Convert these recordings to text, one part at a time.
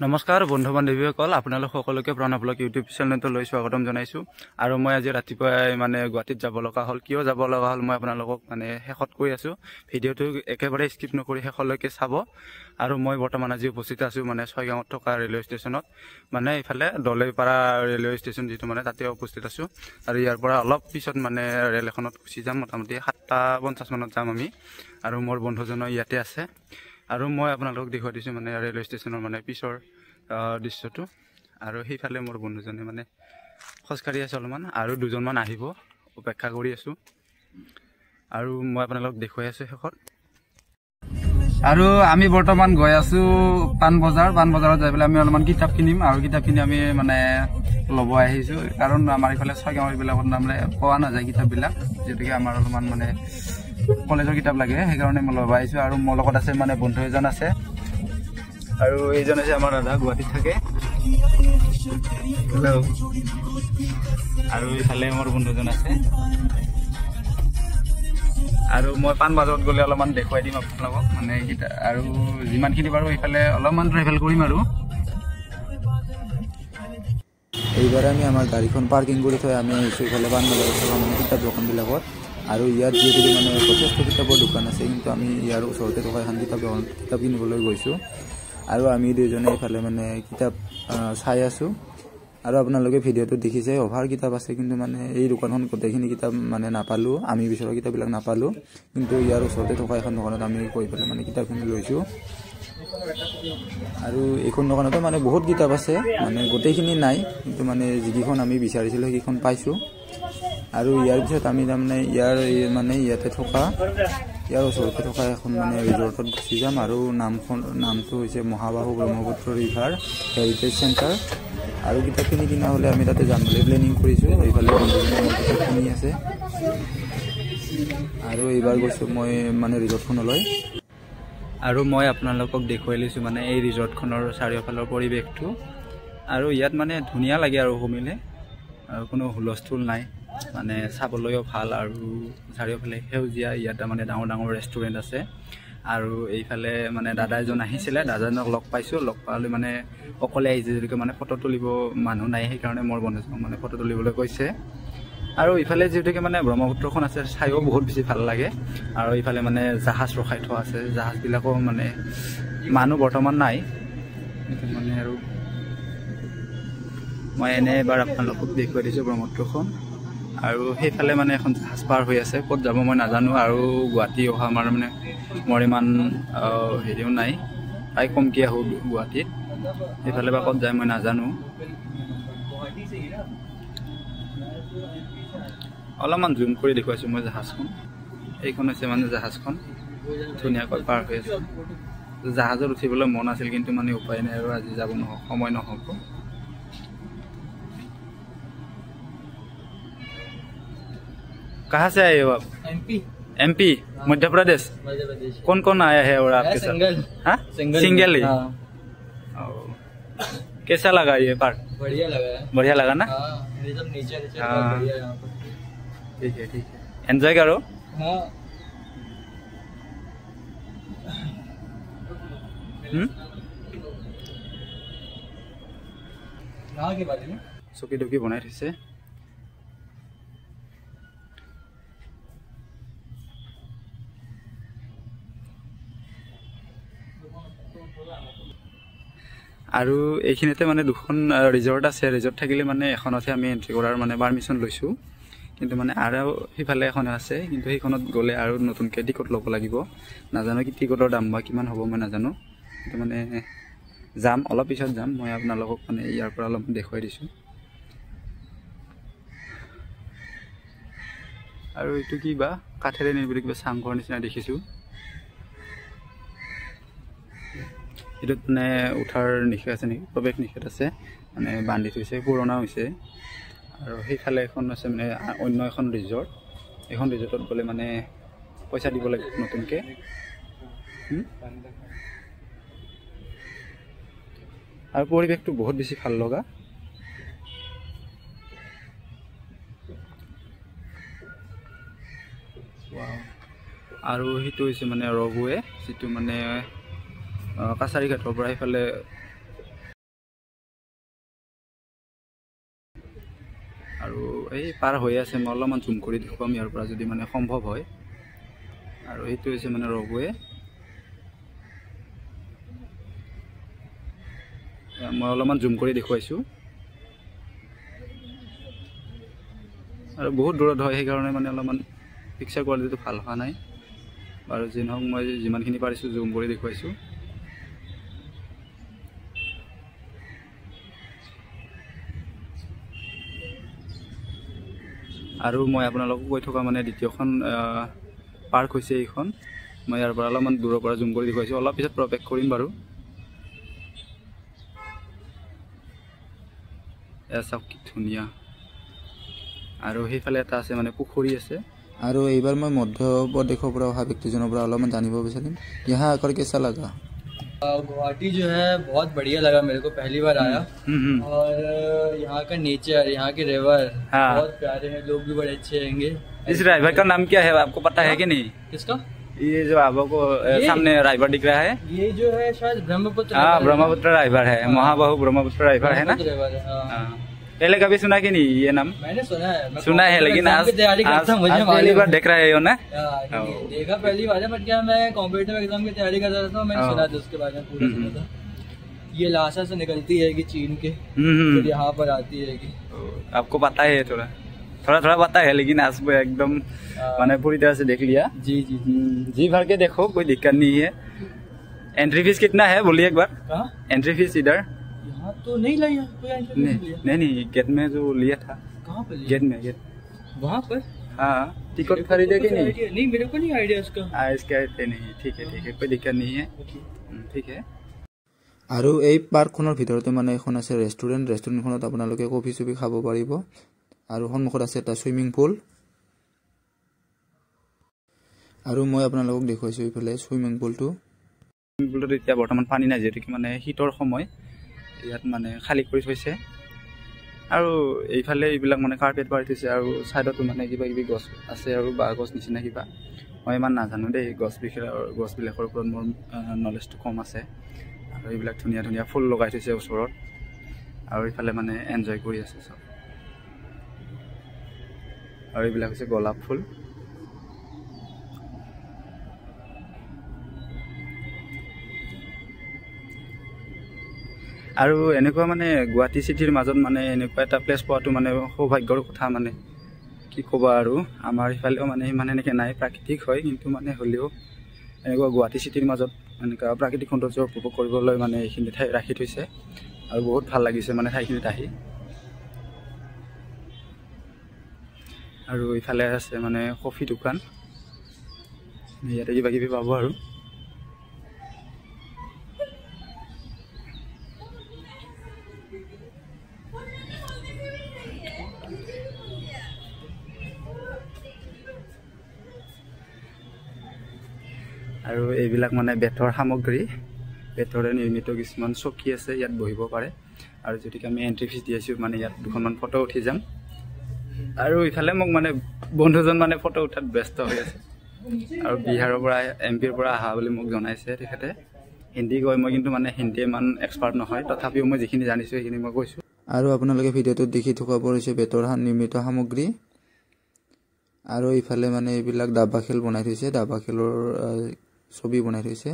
নমস্কাৰ বন্ধু বান্ধৱীসকল, আপোনালোক সকলোকে প্ৰণামূলক ইউটিউব চেনেলটোলৈ স্বাগতম জনাইছোঁ। আৰু মই আজি ৰাতিপুৱাই গুৱাহাটীত যাব লগা হ'ল। কিয় যাব লগা হ'ল মই আপোনালোকক শেষত কৈ আছোঁ। ভিডিঅ'টো একেবাৰে স্কিপ নকৰি শেষলৈকে চাব। আৰু মই বৰ্তমান আজি উপস্থিত আছোঁ ছয়গাঁৱত থকা ৰেলৱে ষ্টেচনত, ইফালে দলৈপাৰা ৰেলৱে ষ্টেচন যিটো তাতে উপস্থিত আছোঁ। আৰু ইয়াৰ পৰা অলপ পিছত ৰেল এখনত গুচি যাম, মোটামুটি 7:50 মানত যাম আমি। আৰু মোৰ বন্ধুজনো ইয়াতে আছে। আৰু মই আপোনালোকক দেখুৱাই দিছোঁ ৰেলৱে ষ্টেচনৰ পিছৰ দৃশ্যটো। আৰু সেইফালে মোৰ বন্ধুজনে খোজকাঢ়ি আছে অলপমান, আৰু দুজনমান আহিব, অপেক্ষা কৰি আছোঁ। আৰু মই আপোনালোকক দেখুৱাই আছোঁ শেষত। আৰু আমি বৰ্তমান গৈ আছোঁ পাণবজাৰত যাই পেলাই আমি অলপমান কিতাপ কিনিম। আৰু কিতাপ কিনি আমি ল'ব আহিছোঁ, কাৰণ আমাৰ ইফালে ছয়গাঁৱৰ এইবিলাকত পোৱা নাযায় কিতাপবিলাক, যিহেতুকে আমাৰ অলপমান কলেজৰ কিতাপ লাগে, সেইকাৰণে মই ল'ব আহিছোঁ। আৰু মোৰ লগত আছে বন্ধু এজন আছে, আৰু এইজন আছে আমাৰ দাদা, গুৱাহাটীত থাকে। আৰু ইফালে মোৰ বন্ধুজন আছে। আৰু মই পাণবজাৰত গ'লে অলপমান দেখুৱাই দিম আপোনালোকক আৰু যিমানখিনি পাৰোঁ এইফালে অলপমান ট্ৰেভেল কৰিম। আৰু এইবাৰ আমি আমাৰ গাড়ীখন পাৰ্কিং কৰি থৈ আমি আহিছোঁ ইফালে পাণবজাৰত থকা কিতাপ দোকানবিলাকত। আৰু ইয়াত যিহেতু যথেষ্ট কিতাপৰ দোকান আছে, কিন্তু আমি ইয়াৰ ওচৰতে থকা এখন কিতাপ কিনিবলৈ গৈছোঁ। আৰু আমি দুজনে এইফালে কিতাপ চাই আছোঁ। আৰু আপোনালোকে ভিডিঅ'টো দেখিছে, অভাৰ কিতাপ আছে, কিন্তু এই দোকানখন গোটেইখিনি কিতাপ নাপালোঁ, আমি বিচৰা কিতাপবিলাক নাপালোঁ। কিন্তু ইয়াৰ ওচৰতে থকা এখন দোকানত আমি গৈ পেলাই কিতাপখিনি লৈছোঁ। আৰু এইখন দোকানতো বহুত কিতাপ আছে, গোটেইখিনি নাই, কিন্তু যিকেইখন আমি বিচাৰিছিলোঁ সেইকেইখন পাইছোঁ। আৰু ইয়াৰ পিছত আমি ইয়াতে থকা ইয়াৰ ওচৰতে থকা এখন ৰিজৰ্টত গুচি যাম। আৰু নামটো হৈছে মহাবাহু ব্ৰহ্মপুত্ৰ ৰিভাৰ হেৰিটেজ চেণ্টাৰ। আৰু কিতাপখিনি কিনা হ'লে আমি তাতে যাম বুলি প্লেনিং কৰিছোঁ। এইফালে কিতাপখিনি আছে। আৰু এইবাৰ গৈছোঁ মই ৰিজৰ্টখনলৈ। আৰু মই আপোনালোকক দেখুৱাই লৈছোঁ এই ৰিজৰ্টখনৰ চাৰিওফালৰ পৰিৱেশটো। আৰু ইয়াত ধুনীয়া লাগে আৰু কমিলে, আৰু কোনো হুলস্থুল নাই, চাবলৈও ভাল। আৰু চাৰিওফালে সেউজীয়া, ইয়াত ডাঙৰ ডাঙৰ ৰেষ্টুৰেণ্ট আছে। আৰু এইফালে দাদা এজন আহিছিলে, দাদাজনক লগ পাইছোঁ। লগ পালে অকলে আহিছে, যদিও ফটো তুলিব মানুহ নাই, সেইকাৰণে মোৰ বন্ধুজনক ফটো তুলিবলৈ কৈছে। আৰু ইফালে যিহেতুকে ব্ৰহ্মপুত্ৰখন আছে, চাইও বহুত বেছি ভাল লাগে। আৰু ইফালে জাহাজ ৰখাই থোৱা আছে, জাহাজবিলাকো মানুহ বৰ্তমান নাই। আৰু মই এবাৰ আপোনালোকক দেখুৱাই দিছোঁ ব্ৰহ্মপুত্ৰখন। আৰু সেইফালে এখন জাহাজ পাৰ হৈ আছে, ক'ত যাব মই নাজানো। আৰু গুৱাহাটী অহা মোৰ ইমান হেৰিও নাই, প্ৰায় কমকৈ আহোঁ গুৱাহাটীত। সেইফালে বা ক'ত যায় মই নাজানো। অলপমান জুম কৰি দেখুৱাইছোঁ মই জাহাজখন। এইখন হৈছে জাহাজখন, ধুনীয়াকৈ পাৰ হৈ আছে। জাহাজত উঠিবলৈ মন আছিল, কিন্তু উপায় নাই, আৰু আজি যাব সময় নহ'ব। कहाँ से आए हो आप? एमपी मध्य प्रदेश। कौन कौन आया है और आपके साथ? हाँ, सिंगल ही। कैसा लगा ये पार्क? बढ़िया लगा ना? हाँ, ठीक है एंजॉय करो। চকী টকী বনাই থৈছে। আৰু এইখিনিতে দুখন ৰিজৰ্ট আছে। ৰিজৰ্ট থাকিলে এখনতহে আমি এণ্ট্ৰি কৰাৰ পাৰ্মিশ্যন লৈছোঁ। কিন্তু আৰু সিফালে এখন আছে, কিন্তু সেইখনত গ'লে আৰু নতুনকৈ টিকট ল'ব লাগিব। নাজানো কি টিকটৰ দাম বা কিমান হ'ব মই নাজানো। কিন্তু যাম, অলপ পিছত যাম। মই আপোনালোকক ইয়াৰ পৰা অলপ দেখুৱাই দিছোঁ। আৰু এইটো কিবা কাঠেৰে নিৰ্মিত কিবা চাংঘৰ নিচিনা দেখিছোঁ। এইটোত উঠাৰ নিষেধ আছে নেকি, প্ৰৱেশ নিষেধ আছে, বান্ধি থৈছে, পুৰণা হৈছে। আৰু সেইফালে এখন আছে অন্য এখন ৰিজৰ্ট। এইখন ৰিজৰ্টত গ'লে পইচা দিব লাগে নতুনকৈ। আৰু পৰিৱেশটো বহুত বেছি ভাল লগা। আৰু সেইটো হৈছে ৰবৱে, যিটো কাছাৰীঘাটৰ পৰা সেইফালে এই পাৰ হৈ আছে মই অলপমান জুম কৰি দেখুৱাম ইয়াৰ পৰা যদি মানে সম্ভৱ হয় আৰু এইটো হৈছে মানে ৰবৱে মই অলপমান জুম কৰি দেখুৱাইছোঁ আৰু বহুত দূৰত হয় সেইকাৰণে মানে অলপমান পিকচাৰ কোৱালিটিটো ভাল হোৱা নাই বাৰু যি নহওক মই যিমানখিনি পাৰিছোঁ জুম কৰি দেখুৱাইছোঁ আৰু মই আপোনালোকক কৈ থকা মানে দ্বিতীয়খন পাৰ্ক হৈছে এইখন মই ইয়াৰ পৰা অলপমান দূৰৰ পৰা জুম কৰি দেখুৱাইছোঁ অলপ পিছত প্ৰৱেশ কৰিম বাৰু এয়া চাওক কি ধুনীয়া আৰু সেইফালে এটা আছে মানে পুখুৰী আছে আৰু এইবাৰ মই মধ্যপ্ৰদেশৰ পৰা অহা ব্যক্তিজনৰ পৰা অলপমান জানিব বিচাৰিম यहाँ आकर कैसा लगा गुवाहाटी जो है बहुत बढ़िया लगा मेरे को पहली बार आया और यहाँ का नेचर यहाँ के रिवर बहुत प्यारे हैं लोग भी बड़े अच्छे रहेंगे इस ड्राइवर का नाम क्या है आपको पता है कि नहीं किसका ये जो आपको सामने ड्राइवर दिख रहा है ये जो है शायद ब्रह्मपुत्र हाँ ब्रह्मपुत्र ड्राइवर है महाबाहु ब्रह्मपुत्र ड्राइवर है ना पहले कभी सुना कि नहीं ये नाम मैंने सुना है लेकिन आज पहली बार देख रहे हो ना देखा पहली बार है बट क्या मैं कॉम्पिटिटिव एग्जाम की तैयारी कर रहा था मैंने सुना था उसके बारे में पूरा सुना था ये लासा से निकलती है कि चीन के फिर यहाँ पर आती है कि आपको पता है थोड़ा थोड़ा पता है लेकिन आज वो एकदम मैंने पूरी तरह से देख लिया जी जी जी भर के देखो कोई दिक्कत नहीं है एंट्री फीस कितना है बोलिए एक बार एंट्री फीस इधर यहाँ तो नहीं लिया नहीं गेट में जो लिया था कहाँ पर गेट में गेट वहाँ पर हाँ टिकट खरीदे कि नहीं मेरे को नहीं आइडिया इसका इसका नहीं ठीक है कोई दिक्कत नहीं है ठीक है আৰু এই পাৰ্কখনৰ ভিতৰতে মানে এখন আছে ৰেষ্টুৰেণ্টখনত আপোনালোকে কফি চফি খাব পাৰিব আৰু সন্মুখত আছে এটা সুইমিং পুল আৰু মই আপোনালোকক দেখুৱাইছোঁ এইফালে সুইমিং পুলটো এতিয়া বৰ্তমান পানী নাই যিহেতু মানে শীতৰ সময় ইয়াত মানে খালী কৰি থৈছে আৰু এইফালে এইবিলাক মানে কাৰ্পেট পাৰি থৈছে আৰু ছাইডতো মানে কিবা কিবি গছ আছে আৰু বাঁহ গছ নিচিনা কিবা মই ইমান নাজানো দেই গছবিলাকৰ ওপৰত মোৰ নলেজটো কম আছে আৰু এইবিলাক ধুনীয়া ধুনীয়া ফুল লগাই থৈছে ওচৰত আৰু এইফালে মানে এনজয় কৰি আছে চব আৰু এইবিলাক হৈছে গোলাপ ফুল আৰু এনেকুৱা মানে গুৱাহাটী চিটিৰ মাজত মানে এনেকুৱা এটা প্লেচ পোৱাটো মানে সৌভাগ্যৰ কথা মানে কি ক'বা আৰু আমাৰ ইফালেও মানে ইমান এনেকৈ নাই প্ৰাকৃতিক হয় কিন্তু মানে হ'লেও এনেকুৱা গুৱাহাটী চিটিৰ মাজত এনেকুৱা প্ৰাকৃতিক সৌন্দৰ্য উপভোগ কৰিবলৈ মানে এইখিনি ঠাই ৰাখি থৈছে আৰু বহুত ভাল লাগিছে মানে ঠাইখিনিত আহি আৰু ইফালে আছে মানে কফি দোকান ইয়াতে কিবা কিবি পাব আৰু আৰু এইবিলাক মানে বেতৰ সামগ্ৰী বেতৰে নিৰ্মিত কিছুমান চকী আছে ইয়াত বহিব পাৰে আৰু যদি আমি এন্ট্ৰি ফিজ দি আছোঁ মানে ইয়াত দুখনমান ফটো উঠি যাম আৰু ইফালে মোক মানে বন্ধুজন মানে ফটো উঠাত ব্যস্ত হৈ আছে আৰু বিহাৰৰ পৰা এমপিৰ পৰা অহা বুলি মোক জনাইছে তেখেতে হিন্দী কয় মই কিন্তু মানে হিন্দী ইমান এক্সপাৰ্ট নহয় তথাপিও মই যিখিনি জানিছোঁ সেইখিনি মই কৈছোঁ আৰু আপোনালোকে ভিডিঅ'টোত দেখি থকা পৰিছে বেতৰ নিৰ্মিত সামগ্ৰী আৰু ইফালে মানে এইবিলাক দাবা খেল বনাই থৈছে দাবা খেলৰ ছবি বনাই থৈছে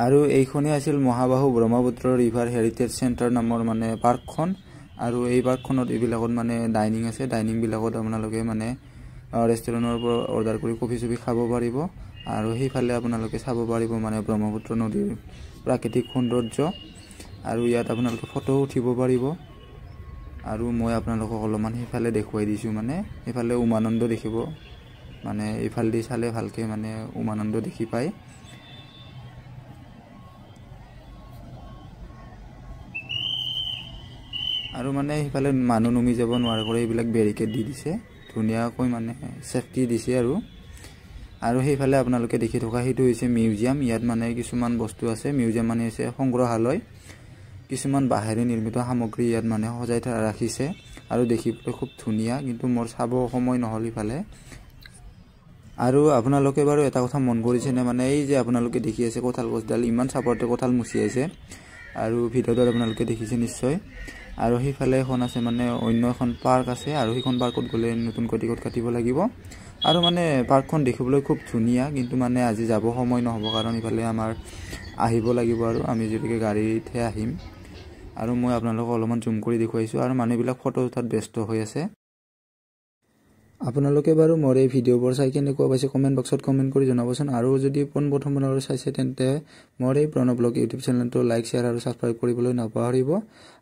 আৰু এইখনে আছিল মহাবাহু ব্ৰহ্মপুত্ৰ ৰিভাৰ হেৰিটেজ চেণ্টাৰ নামৰ মানে পাৰ্কখন আৰু এই পাৰ্কখনত এইবিলাকত মানে ডাইনিং আছে ডাইনিংবিলাকত আপোনালোকে মানে ৰেষ্টুৰেণ্টৰ পৰা অৰ্ডাৰ কৰি কফি চফি খাব পাৰিব আৰু সেইফালে আপোনালোকে চাব পাৰিব মানে ব্ৰহ্মপুত্ৰ নদীৰ প্ৰাকৃতিক সৌন্দৰ্য আৰু ইয়াত আপোনালোকে ফটো উঠিব পাৰিব আৰু মই আপোনালোকক অলপমান সেইফালে দেখুৱাই দিছোঁ মানে সেইফালে উমানন্দ দেখিব মানে এইফালেদি চালে ভালকৈ মানে উমানন্দ দেখি পায় আৰু মানে সেইফালে মানুহ নুমি যাব নোৱাৰে কৰি এইবিলাক বেৰিকেড দি দিছে ধুনীয়াকৈ মানে সেফটি দিছে আৰু সেইফালে আপোনালোকে দেখি থকা সেইটো হৈছে মিউজিয়াম ইয়াত মানে কিছুমান বস্তু আছে মিউজিয়াম মানে হৈছে সংগ্ৰহালয় কিছুমান বাঁহেৰে নিৰ্মিত সামগ্ৰী ইয়াত মানে সজাই ৰাখিছে আৰু দেখিবলৈ খুব ধুনীয়া কিন্তু মোৰ চাব সময় নহ'ল ইফালে আৰু আপোনালোকে বাৰু এটা কথা মন কৰিছেনে মানে এই যে আপোনালোকে দেখি আছে কঁঠাল গছডাল ইমান চাপৰতে কঁঠাল মুচি আছে আৰু ভিডিঅ'টোত আপোনালোকে দেখিছে নিশ্চয় আৰু সেইফালে এখন আছে মানে অন্য এখন পাৰ্ক আছে আৰু সেইখন পাৰ্কত গ'লে নতুনকৈ টিকট কাটিব লাগিব আৰু মানে পাৰ্কখন দেখিবলৈ খুব ধুনীয়া কিন্তু মানে আজি যাব সময় নহ'ব কাৰণ ইফালে আমাৰ আহিব লাগিব আৰু আমি যদিকে গাড়ীতহে আহিম আৰু মই আপোনালোকক অলপমান জুম কৰি দেখুৱাইছোঁ আৰু মানুহবিলাক ফটো উঠাত ব্যস্ত হৈ আছে আপোনালোকে বাৰু মোৰ এই ভিডিঅ'বোৰ চাই কেনেকুৱা পাইছে কমেণ্ট বক্সত কমেণ্ট কৰি জনাবচোন আৰু যদি পোনপ্ৰথমবাৰ চাইছে তেন্তে মোৰ এই প্ৰণৱ ব্লগ ইউটিউব চেনেলটো লাইক শ্বেয়াৰ আৰু ছাবস্ক্ৰাইব কৰিবলৈ নাপাহৰিব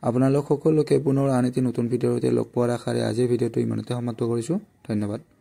আপোনালোক সকলোকে পুনৰ আন এটি নতুন ভিডিঅ'তে লগ পোৱাৰ আশাৰে আজিৰ ভিডিঅ'টো ইমানতে সমাপ্ত কৰিছোঁ ধন্যবাদ